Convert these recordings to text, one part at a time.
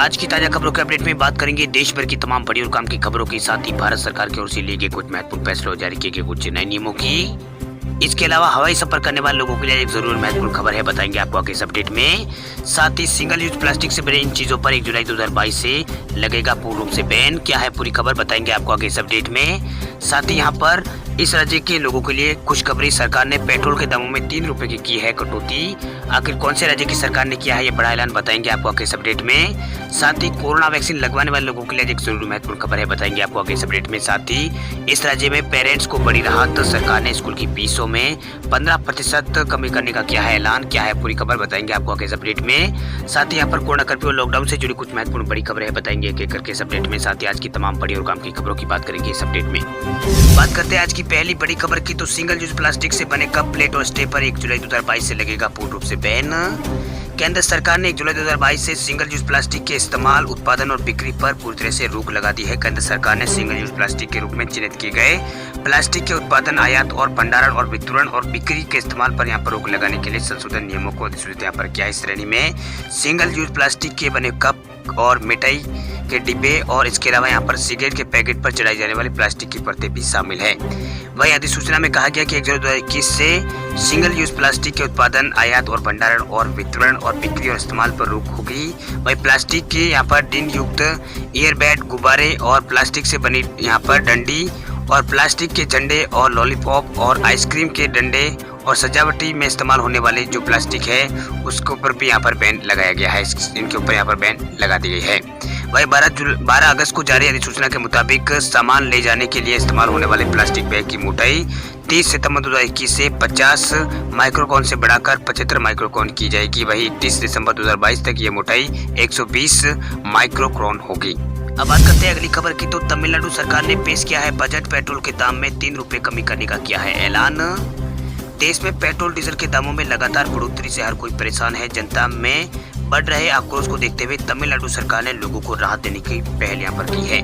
आज की ताजा खबरों के अपडेट में बात करेंगे देश भर की तमाम बड़ी और काम की खबरों के साथ ही भारत सरकार की ओर से लिए गए कुछ महत्वपूर्ण फैसलों और जारी किए गए कुछ नए नियमों की। इसके अलावा हवाई सफर करने वाले लोगों के लिए एक जरूर महत्वपूर्ण खबर है, बताएंगे आपको आगे इस अपडेट में। साथ ही सिंगल यूज प्लास्टिक से बने इन चीजों पर 1 जुलाई 2022 से लगेगा पूर्ण रूप से बैन। क्या है पूरी खबर, बताएंगे आपको आगे इस अपडेट में। साथ ही यहाँ पर इस राज्य के लोगों के लिए खुशखबरी, सरकार ने पेट्रोल के दामों में 3 रुपए की है कटौती। आखिर कौन से राज्य की सरकार ने किया है ये बड़ा ऐलान, बताएंगे आपको आगे इस अपडेट में। साथ ही कोरोना वैक्सीन लगवाने वाले लोगों के लिए एक जरूर महत्वपूर्ण खबर है, बताएंगे आपको आगे इस अपडेट में। साथ ही इस राज्य में पेरेंट्स को बड़ी राहत, सरकार ने स्कूल की फीसों में 15% कमी करने का किया है ऐलान। क्या है पूरी खबर, बताएंगे आपको आगे इस अपडेट में। साथ ही यहाँ पर कोरोना कर्फ्यू और लॉकडाउन से जुड़ी कुछ महत्वपूर्ण बड़ी खबरें हैं, बताएंगे एक एक करके इस अपडेट में। साथ ही आज की तमाम बड़ी और काम की खबरों की बात करेंगे इस अपडेट में। बात करते हैं आज की पहली बड़ी खबर की, तो सिंगल यूज प्लास्टिक से बने कप, प्लेट और स्टे पर 1 जुलाई 2022 से लगेगा पूर्ण रूप से बैन। केंद्र सरकार ने 1 जुलाई 2022 से सिंगल यूज प्लास्टिक के इस्तेमाल, उत्पादन और बिक्री पर पूरी तरह से रोक लगा दी है। केंद्र सरकार ने सिंगल यूज प्लास्टिक के रूप में चिन्हित किए गए प्लास्टिक के उत्पादन, आयात और भंडारण और वितरण और बिक्री के इस्तेमाल पर यहाँ पर रोक लगाने के लिए संशोधन नियमों को अधिसूचित यहाँ पर किया है। इस श्रेणी में सिंगल यूज प्लास्टिक के बने कप और मिठाई के डिब्बे और इसके अलावा यहाँ पर सिगरेट के पैकेट पर चढ़ाई जाने वाली प्लास्टिक की परतें भी शामिल है। वही अधिसूचना में कहा गया कि 1 जुलाई 2021 से सिंगल यूज प्लास्टिक के उत्पादन, आयात और भंडारण और वितरण और बिक्री और इस्तेमाल पर रोक होगी। वही प्लास्टिक के यहाँ पर टिन युक्त ईयरबैड, गुब्बारे और प्लास्टिक से बनी यहाँ पर डंडी और प्लास्टिक के झंडे और लॉलीपॉप और आइसक्रीम के डंडे और सजावटी में इस्तेमाल होने वाले जो प्लास्टिक है उसके ऊपर भी यहाँ पर बैन लगाया गया है। इनके ऊपर यहाँ पर बैन लगा दी गई है। वही 12 अगस्त को जारी अधिसूचना के मुताबिक सामान ले जाने के लिए इस्तेमाल होने वाले प्लास्टिक बैग की मोटाई 30 सितंबर 2021 से 50 माइक्रोकॉन से बढ़ाकर 75 माइक्रोकॉन की जाएगी। वही 31 दिसंबर 2022 तक ये मोटाई 120 माइक्रोकॉन होगी। अब बात करते हैं अगली खबर की, तो तमिलनाडु सरकार ने पेश किया है बजट, पेट्रोल के दाम में 3 रुपए कमी करने का किया है ऐलान। देश में पेट्रोल डीजल के दामों में लगातार बढ़ोतरी से हर कोई परेशान है। जनता में बढ़ रहे आक्रोश को देखते हुए तमिलनाडु सरकार ने लोगों को राहत देने की पहल यहाँ पर की है।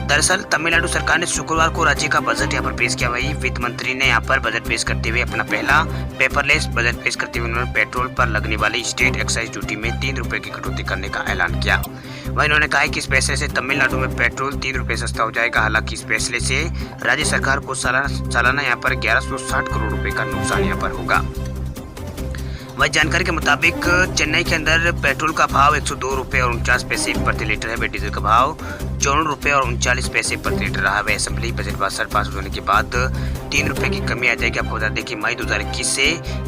दरअसल तमिलनाडु सरकार ने शुक्रवार को राज्य का बजट यहाँ पर पेश किया। वही वित्त मंत्री ने यहाँ पर बजट पेश करते हुए अपना पहला पेपरलेस बजट पेश करते हुए उन्होंने पेट्रोल पर लगने वाली स्टेट एक्साइज ड्यूटी में 3 रुपए की कटौती करने का ऐलान किया। वही उन्होंने कहा कि इस फैसले से तमिलनाडु में पेट्रोल 3 रुपए सस्ता हो जाएगा। हालांकि इस फैसले से राज्य सरकार को सालाना यहाँ पर 1160 करोड़ रुपए का नुकसान यहाँ पर होगा। वही जानकारी के मुताबिक चेन्नई के अंदर पेट्रोल का भाव 102 रुपए और 49 पैसे प्रति लीटर है। वही डीजल का भाव 54 रुपए और 39 पैसे प्रति लीटर रहा। वह असेंबली बजट पास होने के बाद 3 रुपए की कमी आ जाएगी। आपको बता दें कि मई 2021 से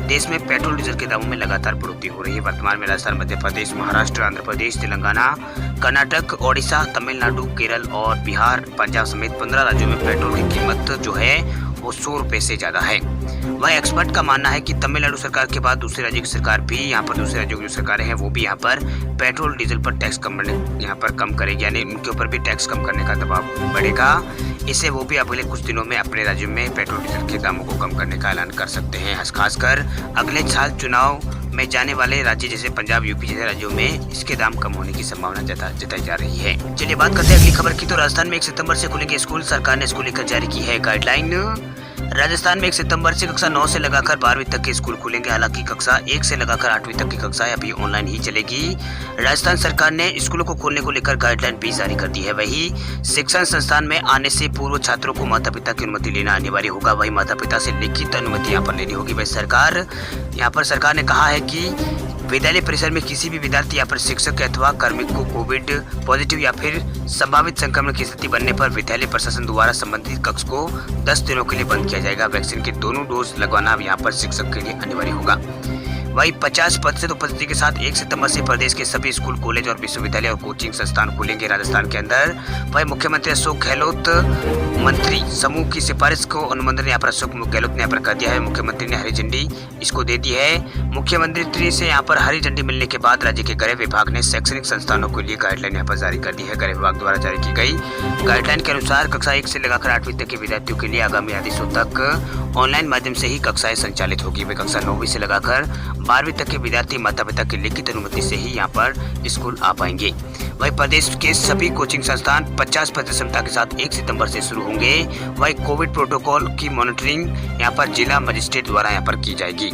देश में पेट्रोल डीजल के दामों में लगातार बढ़ोतरी हो रही है। वर्तमान में राजस्थान, मध्य प्रदेश, महाराष्ट्र, आंध्र प्रदेश, तेलंगाना, कर्नाटक, ओडिशा, तमिलनाडु, केरल और बिहार, पंजाब समेत 15 राज्यों में पेट्रोल की कीमत जो है वो 100 रुपए से ज्यादा है। वह एक्सपर्ट का मानना है कि तमिलनाडु सरकार के बाद दूसरे राज्य की सरकार भी यहाँ पर, दूसरे राज्यों की जो सरकारें हैं वो भी यहाँ पर पेट्रोल डीजल पर टैक्स कम करेगी, यानी उनके ऊपर भी टैक्स कम करने का दबाव बढ़ेगा। इससे वो भी अगले कुछ दिनों में अपने राज्यों में पेट्रोल डीजल के दामों को कम करने का ऐलान कर सकते हैं। खासकर अगले साल चुनाव में जाने वाले राज्य जैसे पंजाब, यूपी जैसे राज्यों में इसके दाम कम होने की संभावना जताई जा रही है। चलिए बात करते हैं अगली खबर की, तो राजस्थान में 1 सितंबर से खुलेंगे स्कूल, सरकार ने स्कूल लेकर जारी की है गाइडलाइन। राजस्थान में 1 सितंबर से कक्षा 9 से लगाकर 12वीं तक के स्कूल खुलेंगे। हालांकि कक्षा 1 से लगाकर 8वीं तक की कक्षाएं अभी ऑनलाइन ही चलेगी। राजस्थान सरकार ने स्कूलों को खोलने को लेकर गाइडलाइन भी जारी कर दी है। वही शिक्षण संस्थान में आने से पूर्व छात्रों को माता पिता की अनुमति लेना अनिवार्य होगा। वही माता पिता से लिखित अनुमति यहाँ पर लेनी होगी। वही सरकार ने कहा है कि विद्यालय परिसर में किसी भी विद्यार्थी या फिर शिक्षक अथवा कार्मिक को कोविड पॉजिटिव या फिर संभावित संक्रमण की स्थिति बनने पर विद्यालय प्रशासन द्वारा संबंधित कक्ष को 10 दिनों के लिए बंद किया जाएगा। वैक्सीन के दोनों डोज लगवाना यहाँ पर शिक्षक के लिए अनिवार्य होगा। वही 50% उपस्थिति के साथ 1 सितंबर से प्रदेश के सभी स्कूल, कॉलेज और विश्वविद्यालय और कोचिंग संस्थान खुलेंगे राजस्थान के अंदर। वही मुख्यमंत्री अशोक गहलोत मंत्री समूह की सिफारिश को अनुमोदन यहाँ पर अशोक गहलोत ने यहाँ पर कर दिया है। मुख्यमंत्री ने हरी झंडी इसको दे दी है। मुख्यमंत्री से यहाँ पर हरी झंडी मिलने के बाद राज्य के गृह विभाग ने शैक्षणिक संस्थानों के लिए गाइडलाइन यहाँ पर जारी कर दी है। गृह विभाग द्वारा जारी की गई गाइडलाइन के अनुसार कक्षा 1 से लगाकर 8वीं तक के विद्यार्थियों के लिए आगामी आदेशों तक ऑनलाइन माध्यम से ही कक्षाएं संचालित होगी। वे कक्षा 9वीं से लगाकर 12वीं तक के विद्यार्थी माता पिता की लिखित अनुमति से ही यहाँ पर स्कूल आ पाएंगे। वही प्रदेश के सभी कोचिंग संस्थान 50% क्षमता के साथ 1 सितंबर से शुरू होंगे। वही कोविड प्रोटोकॉल की मॉनिटरिंग यहाँ पर जिला मजिस्ट्रेट द्वारा यहाँ पर की जाएगी।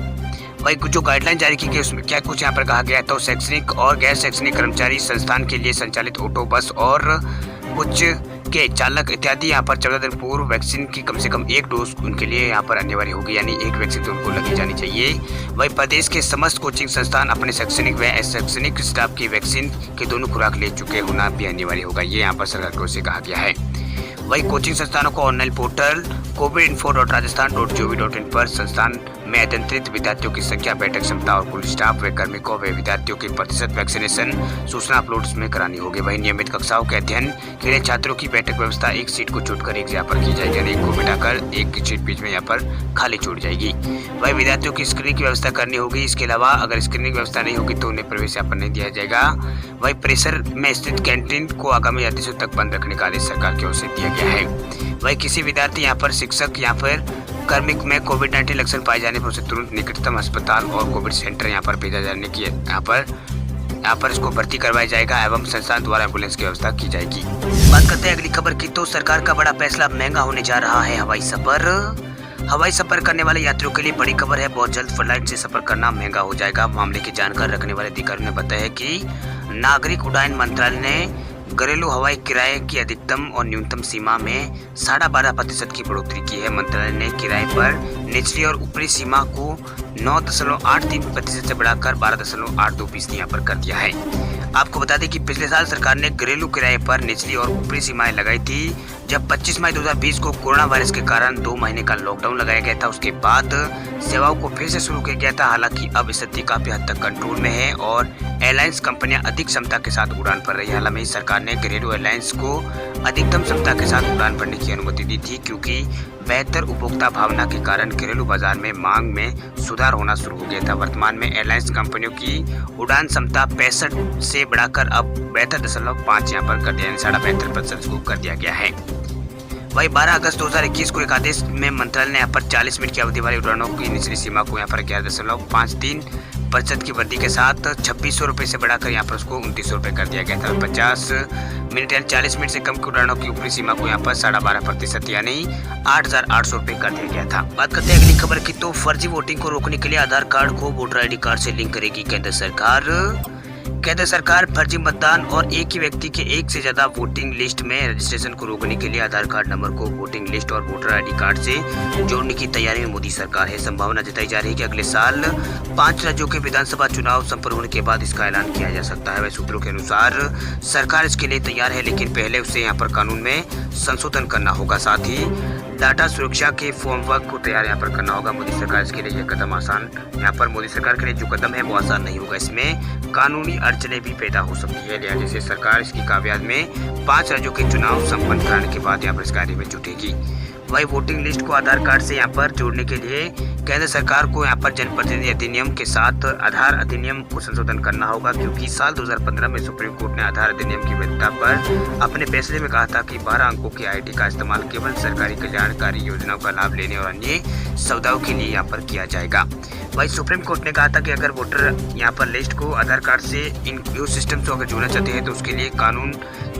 वही जो गाइडलाइन जारी की गई उसमें क्या कुछ यहाँ पर कहा गया, तो शैक्षणिक और गैर शैक्षणिक कर्मचारी संस्थान के लिए संचालित ऑटो, बस और कुछ के चालक इत्यादि यहाँ पर 14 दिन पूर्व वैक्सीन की कम से कम एक डोज उनके लिए यहाँ पर अनिवार्य होगी, यानी एक वैक्सीन तो उनको लगी जानी चाहिए। वही प्रदेश के समस्त कोचिंग संस्थान अपने शैक्षणिक व अशैक्षणिक स्टाफ की वैक्सीन की दोनों खुराक ले चुके होना भी अनिवार्य होगा, ये यहाँ पर सरकार की ओर से कहा गया है। वही कोचिंग संस्थानों को ऑनलाइन पोर्टल covidinfo.rajasthan.gov.in पर संस्थान में अध्ययनरत विद्यार्थियों की संख्या, बैठक क्षमता और कुल स्टाफ व कार्मिकों व विद्यार्थियों के प्रतिशत वैक्सीनेशन सूचना अपलोड में करानी होगी। वही नियमित कक्षाओं के अध्ययन के लिए छात्रों की बैठक व्यवस्था एक सीट को छोड़कर एक जगह पर की जाएगी, यानी एक को मिटाकर एक सीट बीच में यहाँ पर खाली छूट जाएगी। वही विद्यार्थियों की स्क्रीनिंग की व्यवस्था करनी होगी। इसके अलावा अगर स्क्रीनिंग व्यवस्था नहीं होगी तो उन्हें प्रवेश यहाँ पर नहीं दिया जाएगा। वही परिसर में स्थित कैंटीन को आगामी आदेशों तक बंद रखने का आदेश सरकार की ओर से दिया गया है। वही किसी विद्यार्थी यहाँ पर शिक्षक या फिर कार्मिक में कोविड-19 लक्षण पाए जाने पर उसे तुरंत निकटतम अस्पताल और कोविड सेंटर यहाँ पर भेजा जाने की यहाँ पर इसको भर्ती करवाया जाएगा एवं संस्थान द्वारा एम्बुलेंस की व्यवस्था की जाएगी। बात करते हैं अगली खबर की, तो सरकार का बड़ा फैसला, महंगा होने जा रहा है हवाई सफर। हवाई सफर करने वाले यात्रियों के लिए बड़ी खबर है, बहुत जल्द फ्लाइट से सफर करना महंगा हो जाएगा। मामले की जानकारी रखने वाले अधिकारियों ने बताया है कि नागरिक उड्डयन मंत्रालय ने घरेलू हवाई किराए की अधिकतम और न्यूनतम सीमा में 12.5% की बढ़ोतरी की है। मंत्रालय ने किराए पर निचली और ऊपरी सीमा को 9.83% से बढ़ाकर 12.82% यहाँ पर कर दिया है। आपको बता दें कि पिछले साल सरकार ने घरेलू किराए पर निचली और ऊपरी सीमाएं लगाई थी। जब 25 मई 2020 को कोरोना वायरस के कारण 2 महीने का लॉकडाउन लगाया गया था, उसके बाद सेवाओं को फिर से शुरू किया गया था। हालांकि अब स्थिति काफी हद तक कंट्रोल में है और एयरलाइंस कंपनियां अधिक क्षमता के साथ उड़ान भर रही है। हालांकि सरकार ने घरेलू एयरलाइंस को अधिकतम क्षमता के साथ उड़ान भरने की अनुमति दी थी, क्योंकि बेहतर उपभोक्ता भावना के कारण घरेलू बाजार में मांग में सुधार होना शुरू हो गया था। वर्तमान में एयरलाइंस कंपनियों की उड़ान क्षमता 65 से बढ़ाकर अब 72.5 यहाँ पर कर दिया, 75% को कर दिया गया है। वही 12 अगस्त 2021 को एक आदेश में मंत्रालय ने यहाँ पर 40 मिनट की अवधि वाली उड़ानों की निचली सीमा को यहाँ पर 11.53% की वृद्धि के साथ 2600 रुपये से बढ़ाकर यहाँ पर उसको 2900 रुपये कर दिया गया था। 50 मिनट यानी 40 मिनट से कम की उड़ानों की ऊपरी सीमा को यहाँ पर 12.5% यानी 8,800 रुपये कर दिया गया था। बात करते हैं अगली खबर की, तो फर्जी वोटिंग को रोकने के लिए आधार कार्ड को वोटर ID कार्ड से लिंक करेगी केंद्र सरकार। केंद्र सरकार फर्जी मतदान और एक ही व्यक्ति के एक से ज्यादा वोटिंग लिस्ट में रजिस्ट्रेशन को रोकने के लिए आधार कार्ड नंबर को वोटिंग लिस्ट और वोटर ID कार्ड से जोड़ने की तैयारी में मोदी सरकार है। संभावना जताई जा रही है कि अगले साल 5 राज्यों के विधानसभा चुनाव संपन्न होने के बाद इसका ऐलान किया जा सकता है। वह सूत्रों के अनुसार सरकार इसके लिए तैयार है, लेकिन पहले उसे यहाँ पर कानून में संशोधन करना होगा। साथ ही डाटा सुरक्षा के फॉर्मवर्क को तैयार यहाँ पर करना होगा। मोदी सरकार इसके लिए यह कदम आसान, यहाँ पर मोदी सरकार के लिए जो कदम है वो आसान नहीं होगा। इसमें कानूनी अड़चने भी पैदा हो सकती है, लिहाजा से सरकार इसकी कामयाबी में 5 राज्यों के चुनाव संपन्न कराने के बाद यहाँ पर इस कार्य में जुटेगी। वही वोटिंग लिस्ट को आधार कार्ड से यहाँ पर जोड़ने के लिए केंद्र सरकार को यहाँ पर जनप्रतिनिधि अधिनियम के साथ आधार अधिनियम को संशोधन करना होगा, क्योंकि साल 2015 में सुप्रीम कोर्ट ने आधार अधिनियम की वैधता पर अपने फैसले में कहा था कि 12 अंकों की ID का इस्तेमाल केवल सरकारी कल्याणकारी योजनाओं का लाभ लेने और अन्य सुविधाओं के लिए यहाँ पर किया जाएगा। वही सुप्रीम कोर्ट ने कहा था कि अगर वोटर यहाँ पर लिस्ट को आधार कार्ड से इन सिस्टम से अगर जोड़ना चाहते हैं तो उसके लिए कानून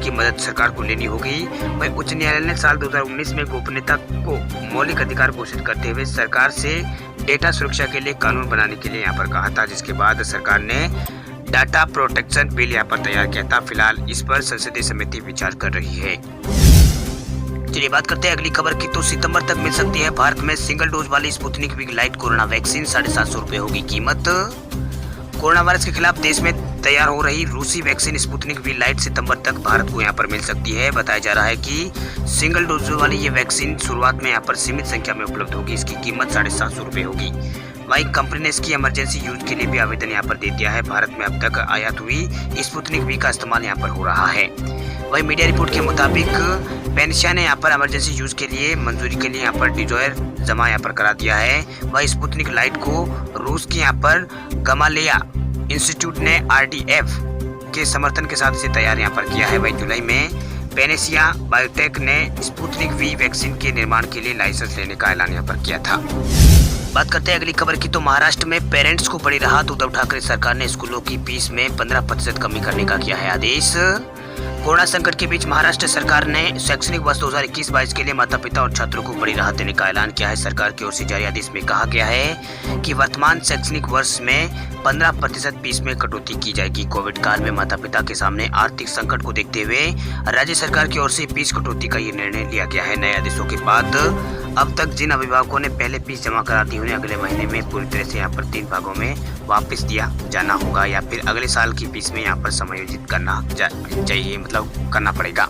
की मदद सरकार को लेनी होगी। वही उच्च न्यायालय ने साल 2019 में गोपनीयता को मौलिक अधिकार घोषित करते हुए सरकार से डेटा सुरक्षा के लिए कानून बनाने के लिए यहाँ पर कहा था, जिसके बाद सरकार ने डाटा प्रोटेक्शन बिल यहाँ पर तैयार किया था। फिलहाल इस पर संसदीय समिति विचार कर रही है। चलिए बात करते हैं अगली खबर की, तो सितंबर तक मिल सकती है भारत में सिंगल डोज वाली Sputnik V light corona vaccine. 750 रुपये होगी कीमत। कोरोना वायरस के खिलाफ देश में तैयार हो रही रूसी वैक्सीन स्पुतनिक वी लाइट सितंबर तक भारत को यहाँ पर मिल सकती है। बताया जा रहा है कि सिंगल डोज वाली ये वैक्सीन शुरुआत में यहाँ पर सीमित संख्या में उपलब्ध होगी। इसकी कीमत 750 रुपये होगी। वही कंपनी ने इसकी इमरजेंसी यूज के लिए भी आवेदन यहाँ पर दे दिया है। भारत में अब तक आयात हुई स्पुतनिक वी का इस्तेमाल यहाँ पर हो रहा है। वही मीडिया रिपोर्ट के मुताबिक पेनिसिया ने यहाँ पर इमरजेंसी यूज के लिए मंजूरी के लिए यहाँ पर डिजॉयर जमा यहाँ पर करा दिया है। वही स्पुतनिक लाइट को रूस की यहाँ पर गमालेया इंस्टीट्यूट ने RDF के समर्थन के साथ इसे तैयार यहाँ पर किया है। वही जुलाई में पेनिसिया बायोटेक ने स्पुतनिक वी वैक्सीन के निर्माण के लिए लाइसेंस लेने का ऐलान यहाँ पर किया था। बात करते हैं अगली खबर की, तो महाराष्ट्र में पेरेंट्स को बड़ी राहत। उद्धव ठाकरे सरकार ने स्कूलों की फीस में 15% कमी करने का किया है आदेश। कोरोना संकट के बीच महाराष्ट्र सरकार ने शैक्षणिक वर्ष 2021-22 के लिए माता पिता और छात्रों को बड़ी राहत देने का ऐलान किया है। सरकार की ओर से जारी आदेश में कहा गया है कि वर्तमान शैक्षणिक वर्ष में 15% फीस में कटौती की जाएगी। कोविड काल में माता पिता के सामने आर्थिक संकट को देखते हुए राज्य सरकार की ओर से फीस कटौती का ये निर्णय लिया गया है। नए आदेशों के बाद अब तक जिन अभिभावकों ने पहले फीस जमा करा दी उन्हें अगले महीने में पूरी तरह से यहाँ पर 3 भागों में वापस दिया जाना होगा या फिर अगले साल की फीस में यहाँ पर समायोजित करना चाहिए, मतलब करना पड़ेगा।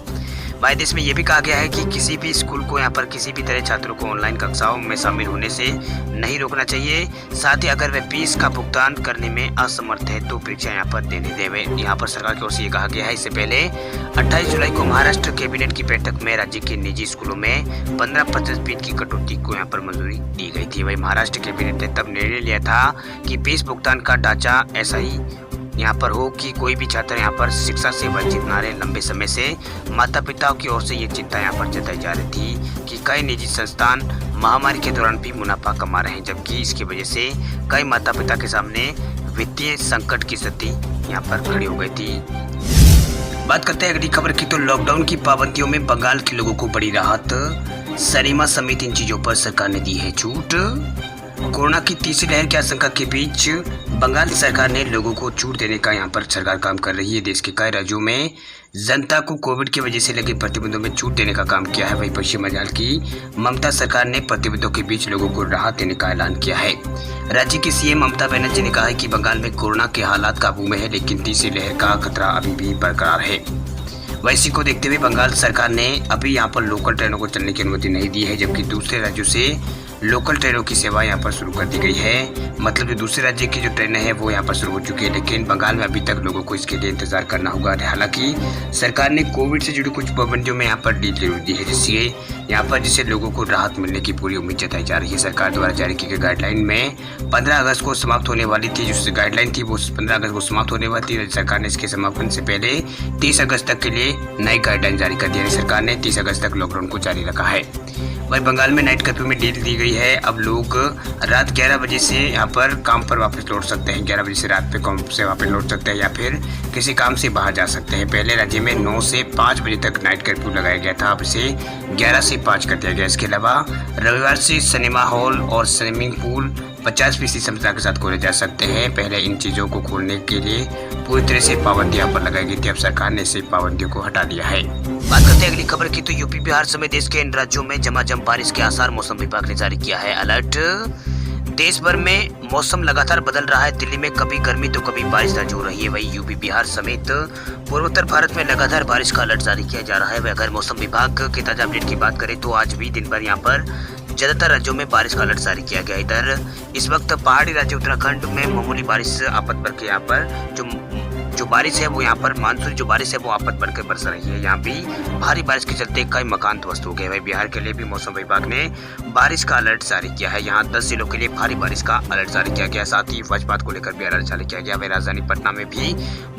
आदेश में यह भी कहा गया है कि किसी भी स्कूल को यहाँ पर किसी भी तरह छात्रों को ऑनलाइन कक्षाओं में शामिल होने से नहीं रोकना चाहिए। साथ ही अगर वे फीस का भुगतान करने में असमर्थ है तो परीक्षा यहाँ पर देने देवे। यहाँ पर सरकार की ओर से ये कहा गया है। इससे पहले 28 जुलाई को महाराष्ट्र कैबिनेट की बैठक में राज्य के निजी स्कूलों में 15% फीस की कटौती को यहाँ पर मंजूरी दी गई थी। वही महाराष्ट्र कैबिनेट ने तब निर्णय लिया था कि फीस भुगतान का ढांचा ऐसा ही यहाँ पर हो कि कोई भी छात्र यहाँ पर शिक्षा से वंचित न रहे। लंबे समय से माता पिताओं की ओर से ये चिंता यहाँ पर जताई जा रही थी कि कई निजी संस्थान महामारी के दौरान भी मुनाफा कमा रहे हैं, जबकि इसकी वजह से कई माता पिता के सामने वित्तीय संकट की स्थिति यहाँ पर खड़ी हो गई थी। बात करते हैं अगली खबर की, तो लॉकडाउन की पाबंदियों में बंगाल के लोगों को बड़ी राहत। सरीमा समेत इन चीजों पर सरकार ने दी है छूट। कोरोना की तीसरी लहर की आशंका के बीच बंगाल सरकार ने लोगों को छूट देने का यहाँ पर सरकार काम कर रही है। देश के कई राज्यों में जनता को कोविड की वजह से लगे प्रतिबंधों में छूट देने का काम किया है। वहीं पश्चिम बंगाल की ममता सरकार ने प्रतिबंधों के बीच लोगों को राहत देने का ऐलान किया है। राज्य की सीएम ममता बनर्जी ने कहा है कि बंगाल में कोरोना के हालात काबू में है, लेकिन तीसरी लहर का खतरा अभी भी बरकरार है। वैसी को देखते हुए बंगाल सरकार ने अभी यहाँ पर लोकल ट्रेनों को चलने की अनुमति नहीं दी है, जबकि दूसरे राज्यों से लोकल ट्रेनों की सेवा यहाँ पर शुरू कर दी गई है। मतलब जो दूसरे राज्य की जो ट्रेनें हैं वो यहाँ पर शुरू हो चुकी है, लेकिन बंगाल में अभी तक लोगों को इसके लिए इंतजार करना होगा। हालांकि सरकार ने कोविड से जुड़ी कुछ पाबंदियों में यहाँ पर ढील जरूर दी है, जिससे लोगों को राहत मिलने की पूरी उम्मीद जताई जा रही है। सरकार द्वारा जारी की गई गाइडलाइन में 15 अगस्त को समाप्त होने वाली थी, जो गाइडलाइन थी वो 15 अगस्त को समाप्त होने वाली थी। राज्य सरकार ने इसके समापन से पहले 30 अगस्त तक के लिए नई गाइडलाइन जारी कर दी है। सरकार ने 30 अगस्त तक लॉकडाउन को जारी रखा है। वही बंगाल में नाइट कर्फ्यू में ढील दी गई है। अब लोग रात 11 बजे से यहाँ पर काम पर वापस लौट सकते हैं। 11 बजे से रात पे काम से वापस लौट सकते हैं या फिर किसी काम से बाहर जा सकते हैं। पहले राज्य में 9 से 5 बजे तक नाइट कर्फ्यू लगाया गया था, अब इसे 11 से 5 कर दिया गया। इसके अलावा रविवार से सिनेमा हॉल और स्विमिंग पूल 50% क्षमता के साथ खोले जा सकते हैं। पहले इन चीज़ों को खोलने के लिए पूरी तरह से पाबंदी यहाँ पर लगाई गई थी, अब सरकार ने इसे पाबंदियों को हटा दिया है। बात करते हैं अगली खबर की, तो यूपी बिहार समेत देश के इन राज्यों में झमाझम बारिश के आसार। मौसम विभाग ने जारी किया है अलर्ट। देश भर में मौसम लगातार बदल रहा है। दिल्ली में कभी गर्मी तो कभी बारिश दर्ज हो रही है। वही यूपी बिहार समेत पूर्वोत्तर भारत में लगातार बारिश का अलर्ट जारी किया जा रहा है। अगर मौसम विभाग के ताजा अपडेट की बात करें तो आज भी दिन भर यहाँ पर ज्यादातर राज्यों में बारिश का अलर्ट जारी किया गया। इधर इस वक्त पहाड़ी राज्य उत्तराखंड में मामूली बारिश आपत बनकर यहाँ पर जो बारिश है वो यहाँ पर मानसून जो बारिश है वो आपत बनकर बरस रही है। यहाँ भी भारी बारिश के चलते कई मकान ध्वस्त हो गए। वही बिहार के लिए भी मौसम विभाग ने बारिश का अलर्ट जारी किया है। यहाँ 10 जिलों के लिए भारी बारिश का अलर्ट जारी किया गया। साथ ही वज्रपात को लेकर भी अलर्ट जारी किया गया। वही राजधानी पटना में भी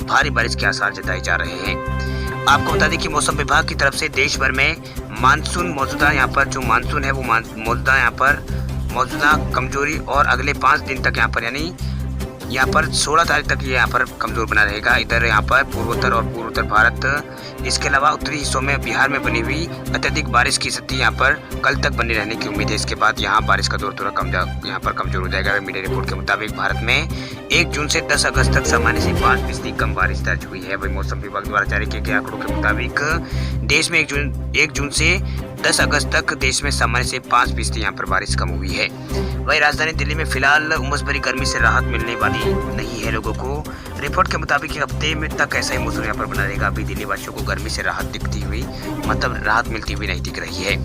भारी बारिश के आसार जताए जा रहे हैं। आपको बता दें कि मौसम विभाग की तरफ से देश भर में मानसून मौजूदा यहाँ पर जो मानसून है वो मौजूदा यहाँ पर मौजूदा कमजोरी और अगले 5 दिन तक यहाँ पर यानी यहाँ पर 16 तारीख तक ये यहाँ पर कमजोर बना रहेगा। इधर यहाँ पर पूर्वोत्तर और पूर्वोत्तर भारत, इसके अलावा उत्तरी हिस्सों में बिहार में बनी हुई अत्यधिक बारिश की स्थिति यहाँ पर कल तक बनी रहने की उम्मीद है। इसके बाद यहाँ बारिश का दौर थोड़ा यहाँ पर कमजोर हो जाएगा। मीडिया रिपोर्ट के मुताबिक भारत में 1 जून से 10 अगस्त तक सामान्य से 5% कम बारिश दर्ज हुई है। वही मौसम विभाग द्वारा जारी किए गए आंकड़ों के मुताबिक देश में 1 जून से 10 अगस्त तक देश में सामान्य से 5% यहाँ पर बारिश कम हुई है। वही राजधानी दिल्ली में फिलहाल उमस भरी गर्मी से राहत मिलने वाली नहीं है लोगों को। रिपोर्ट के मुताबिक हफ्ते में तक ऐसा ही मौसम यहाँ पर बना रहेगा। अभी दिल्ली वासियों को गर्मी से राहत राहत मिलती हुई नहीं दिख रही है।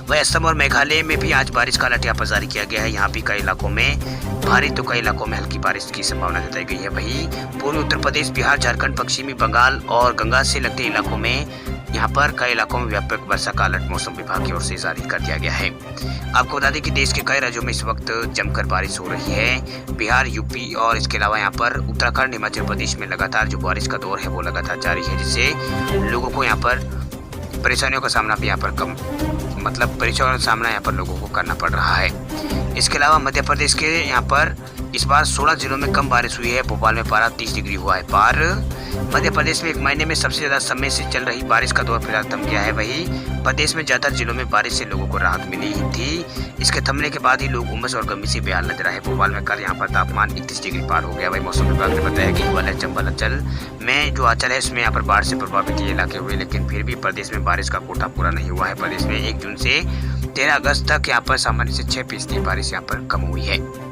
वही असम और मेघालय में भी आज बारिश का अलर्ट यहाँ पर जारी किया गया है। यहाँ भी कई इलाकों में भारी तो कई इलाकों में हल्की बारिश की संभावना जताई गई है। वही पूर्वी उत्तर प्रदेश, बिहार, झारखंड, पश्चिमी बंगाल और गंगा से लगते इलाकों में यहाँ पर कई इलाकों में व्यापक वर्षा का अलर्ट मौसम विभाग की ओर से जारी कर दिया गया है। आपको बता दें कि देश के कई राज्यों में इस वक्त जमकर बारिश हो रही है। बिहार, यूपी और इसके अलावा यहाँ पर उत्तराखंड, हिमाचल प्रदेश में लगातार जो बारिश का दौर है वो लगातार जारी है, जिससे लोगों को यहाँ पर परेशानियों का सामना भी यहाँ पर परेशानियों का सामना यहाँ पर लोगों को करना पड़ रहा है। इसके अलावा मध्य प्रदेश के यहाँ पर इस बार 16 जिलों में कम बारिश हुई है। भोपाल में पारा 30 डिग्री हुआ है पार। मध्य प्रदेश में एक महीने में सबसे ज्यादा समय से चल रही बारिश का दौर फिलहाल थम गया है। वहीं प्रदेश में ज्यादातर जिलों में बारिश से लोगों को राहत मिली थी। इसके थमने के बाद ही लोग उमस और गर्मी से बेहाल नजर आए। भोपाल में कल यहाँ पर तापमान 31 डिग्री पार हो गया। वही मौसम विभाग ने बताया कि ग्वालियर चंबल अंचल में जो अंचल है उसमें यहाँ पर बाढ़ से प्रभावित ये इलाके हुए, लेकिन फिर भी प्रदेश में बारिश का कोटा पूरा नहीं हुआ है। प्रदेश में 1 जून से 13 अगस्त तक यहाँ पर सामान्य से 6% बारिश यहाँ पर कम हुई है।